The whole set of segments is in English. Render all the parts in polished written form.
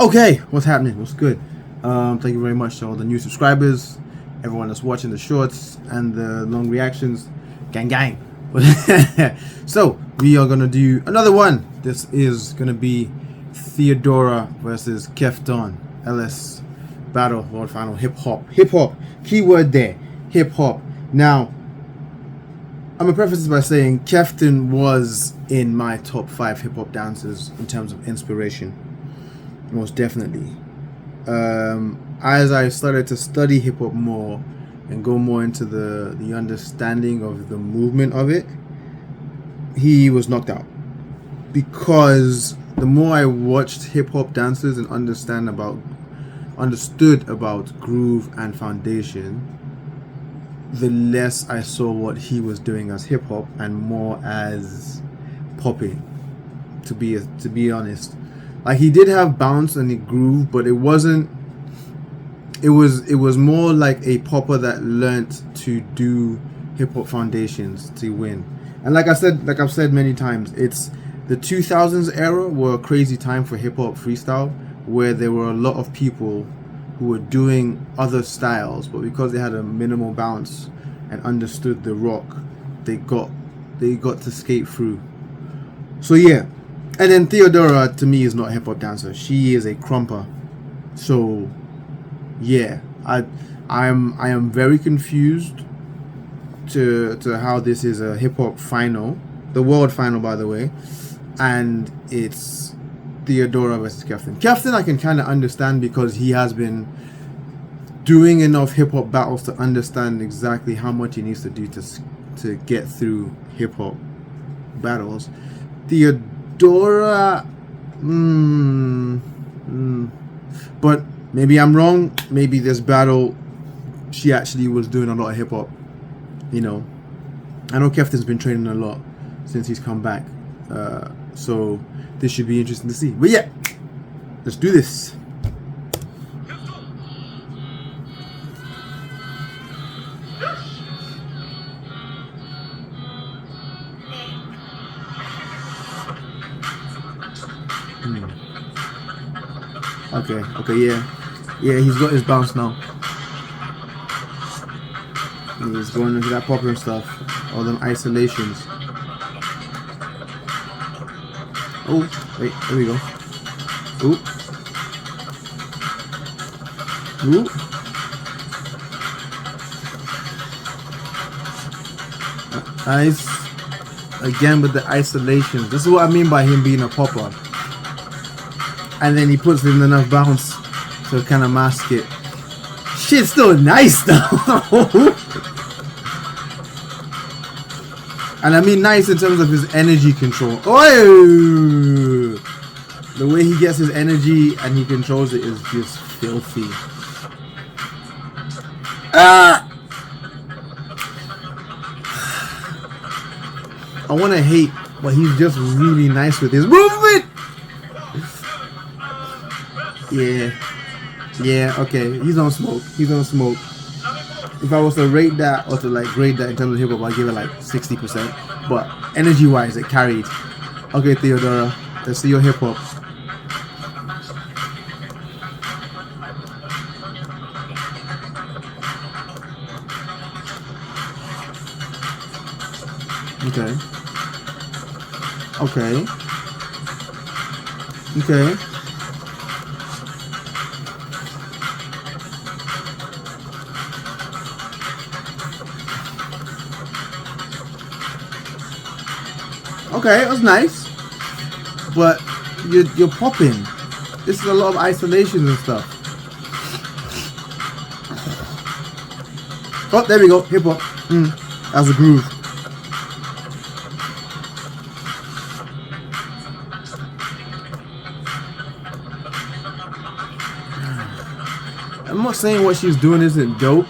Okay, what's happening? What's good? Thank you very much to all the new subscribers, everyone that's watching the shorts and the long reactions. Gang, gang. So, we are gonna do another one. This is gonna be Theodora versus Kefton. LS Battle World Final Hip Hop. Hip Hop. Keyword there. Hip Hop. Now, I'm gonna preface this by saying Kefton was in my top 5 hip hop dancers in terms of inspiration. Most definitely. As I started to study hip hop more and go more into the understanding of the movement of it, he was knocked out. Because the more I watched hip hop dancers and understood about groove and foundation, the less I saw what he was doing as hip hop and more as popping. To be honest. Like, he did have bounce and a groove, but it wasn't. It was more like a popper that learnt to do hip hop foundations to win. And like I've said many times, it's the 2000s era were a crazy time for hip hop freestyle, where there were a lot of people who were doing other styles, but because they had a minimal bounce and understood the rock, they got to skate through. So yeah. And then Theodora, to me, is not a hip hop dancer. She is a crumper. So, yeah, I am very confused to how this is a hip hop final, the world final, by the way, and it's Theodora versus Kefton. Kefton, I can kind of understand because he has been doing enough hip hop battles to understand exactly how much he needs to do to get through hip hop battles. Theodora, but maybe I'm wrong. Maybe this battle, she actually was doing a lot of hip hop. You know, I know Kefton's been training a lot since he's come back, so this should be interesting to see. But yeah, let's do this. Okay, yeah, he's got his bounce now. He's going into that popular stuff, all them isolations. Oh, wait, there we go. Ooh. Nice. Again with the isolations. This is what I mean by him being a popper. And then he puts in enough bounce to kind of mask it. Shit's still nice though. And I mean nice in terms of his energy control. Oh! The way he gets his energy and he controls it is just filthy. Ah! I want to hate, but he's just really nice with his movement. Yeah, okay. He's on smoke. If I was to rate that or to like grade that in terms of hip hop, I'd give it like 60%. But energy wise, it carried. Okay, Theodora, let's see your hip hop. Okay. Okay, it was nice, but you're popping. This is a lot of isolations and stuff. Oh, there we go, hip hop. That's a groove. I'm not saying what she's doing isn't dope.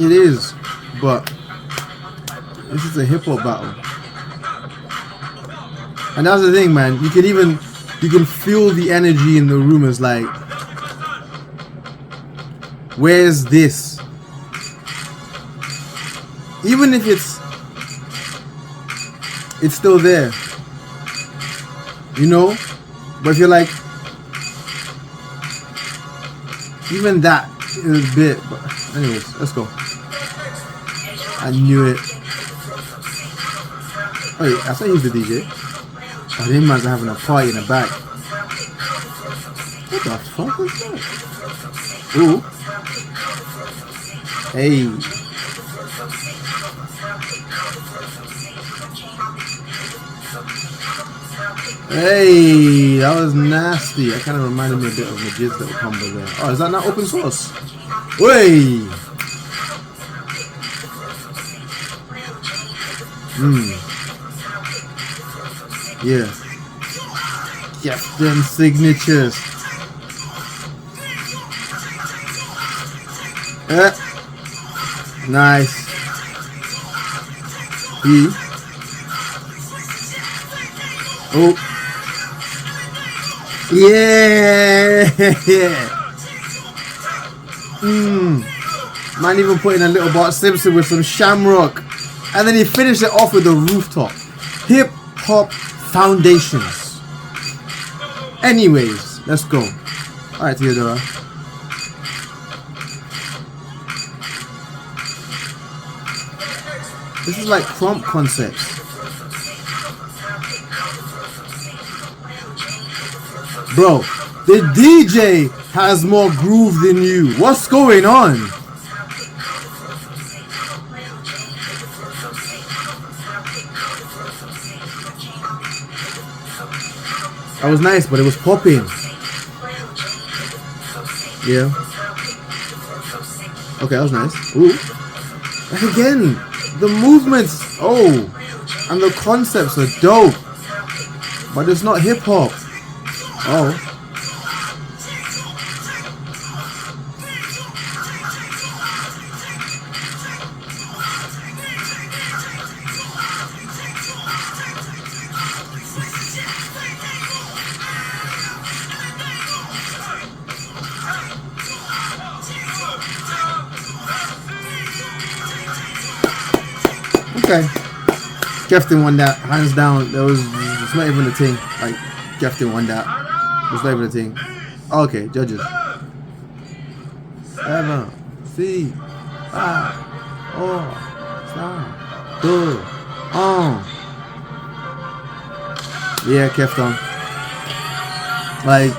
It is, but this is a hip hop battle. And that's the thing, man. You can feel the energy in the room. It's like, where's this? Even if it's still there, you know. But if you're like, Even that is a bit. But anyways, let's go. I knew it. Wait, I thought he was the DJ. Oh, them man's having a party in the back. What the fuck is that? Ooh. Hey. Hey, that was nasty. That kind of reminded me a bit of Majid's little combo there. Oh, is that not open source? Way. Yeah. Kefton signatures. Nice. E. Oh. Yeah. Man even put in a little Bart Simpson with some shamrock. And then he finished it off with a rooftop. Hip hop foundations. Anyways, let's go. Alright, Theodora. This is like prompt concepts. Bro, the DJ has more groove than you. What's going on? That was nice, but it was popping. Yeah. Okay, that was nice. Ooh. And again, the movements, and the concepts are dope. But it's not hip hop. Oh. Okay. Kefton won that, hands down. It's not even a thing. Like, Kefton won that. It's not even a thing. Okay, judges. 7, 6, 5, 4, 3, 2, 1. Yeah, Kefton. Like.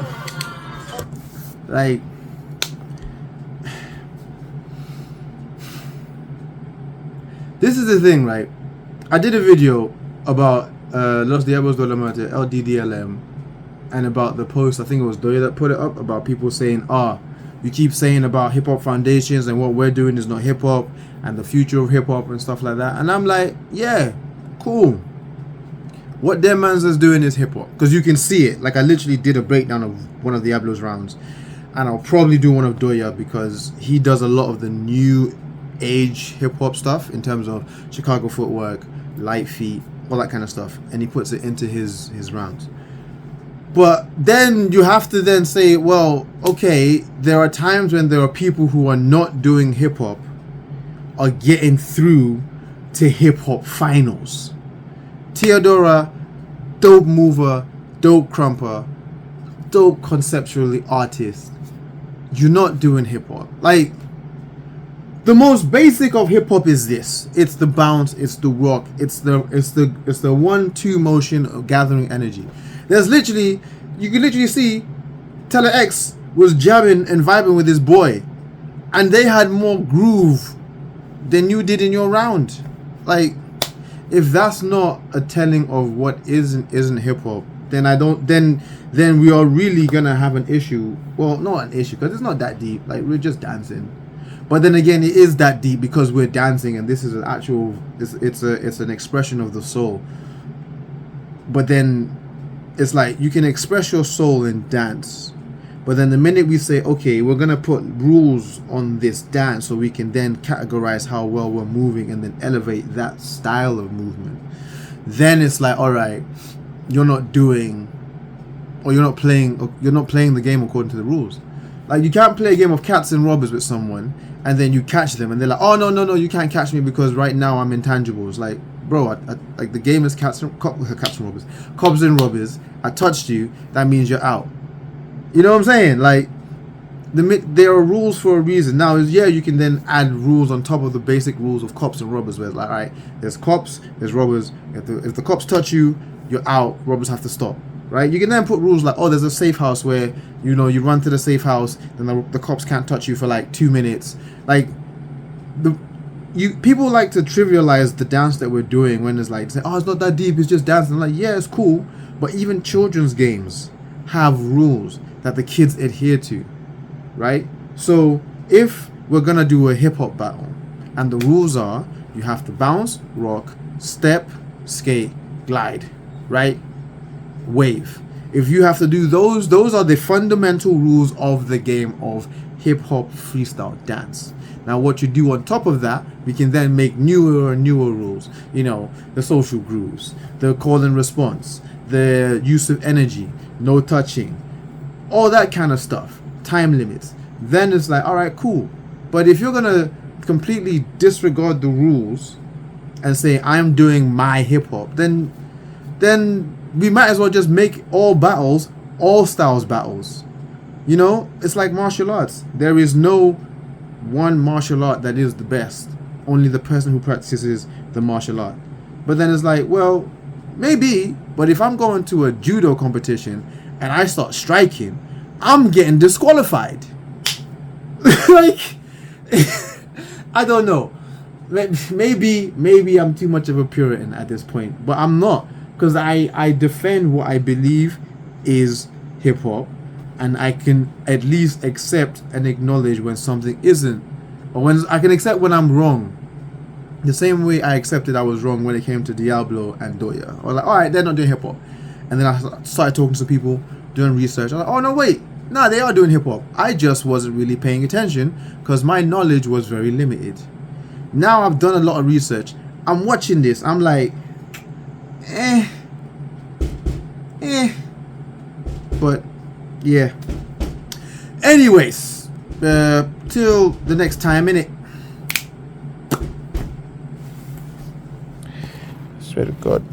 This is the thing, right? I did a video about Los Diablos de la Muerte, LDDLM, and about the post, I think it was Doya that put it up, about people saying, you keep saying about hip-hop foundations and what we're doing is not hip-hop and the future of hip-hop and stuff like that. And I'm like, yeah, cool. What them mans is doing is hip-hop. Because you can see it. Like, I literally did a breakdown of one of Diablo's rounds. And I'll probably do one of Doya because he does a lot of the new age hip-hop stuff in terms of Chicago footwork, light feet, all that kind of stuff, and he puts it into his rounds. But then you have to then say, well, okay, there are times when there are people who are not doing hip-hop are getting through to hip-hop finals. Theodora, dope mover, dope crumper, dope conceptually artist. You're not doing hip-hop. Like, the most basic of hip hop is this. It's the bounce, it's the rock, it's the 1-2 motion of gathering energy. There's literally, you can literally see Tele X was jamming and vibing with his boy, and they had more groove than you did in your round. Like, if that's not a telling of what isn't hip hop, then then we are really gonna have an issue. Well, not an issue because it's not that deep. Like, we're just dancing. But then again, it is that deep because we're dancing, and this is an actual. It's an expression of the soul. But then, it's like you can express your soul in dance, but then the minute we say, okay, we're gonna put rules on this dance, so we can then categorize how well we're moving and then elevate that style of movement, then it's like, all right, you're not doing, or you're not playing the game according to the rules. Like, you can't play a game of cats and robbers with someone and then you catch them and they're like, oh no, you can't catch me because right now I'm intangibles. Like, bro, like the game is cats and robbers, cops and robbers. I touched you, that means you're out. You know what I'm saying? Like, there are rules for a reason. Now, yeah, you can then add rules on top of the basic rules of cops and robbers, where it's like, all right, there's cops, there's robbers. If the cops touch you, you're out. Robbers have to stop, right? You can then put rules like, oh, there's a safe house where, you know, you run to the safe house, then the cops can't touch you for like 2 minutes. Like, people like to trivialize the dance that we're doing when it's like, say, oh, it's not that deep, it's just dancing. I'm like, yeah, it's cool, but even children's games have rules that the kids adhere to. Right? So if we're gonna do a hip-hop battle and the rules are you have to bounce, rock, step, skate, glide, right? Wave. If you have to do those are the fundamental rules of the game of hip-hop freestyle dance. Now what you do on top of that, we can then make newer and newer rules. You know, the social grooves, the call and response, the use of energy, no touching, all that kind of stuff. Time limits. Then it's like, all right, cool. But if you're gonna completely disregard the rules and say I'm doing my hip hop, then we might as well just make all battles all styles battles. You know, it's like martial arts. There is no one martial art that is the best. Only the person who practices the martial art. But then it's like, well, maybe. But if I'm going to a judo competition and I start striking, I'm getting disqualified. Like, I don't know. Maybe I'm too much of a Puritan at this point, but I'm not, because I defend what I believe is hip hop, and I can at least accept and acknowledge when something isn't, or when I can accept when I'm wrong. The same way I accepted I was wrong when it came to Diablo and Doya. I was like, all right, they're not doing hip hop, and then I started talking to people, doing research. I was like, oh no, wait. No, they are doing hip-hop. I just wasn't really paying attention because my knowledge was very limited. Now I've done a lot of research. I'm watching this. I'm like, But, yeah. Anyways, till the next time, innit? Swear to God.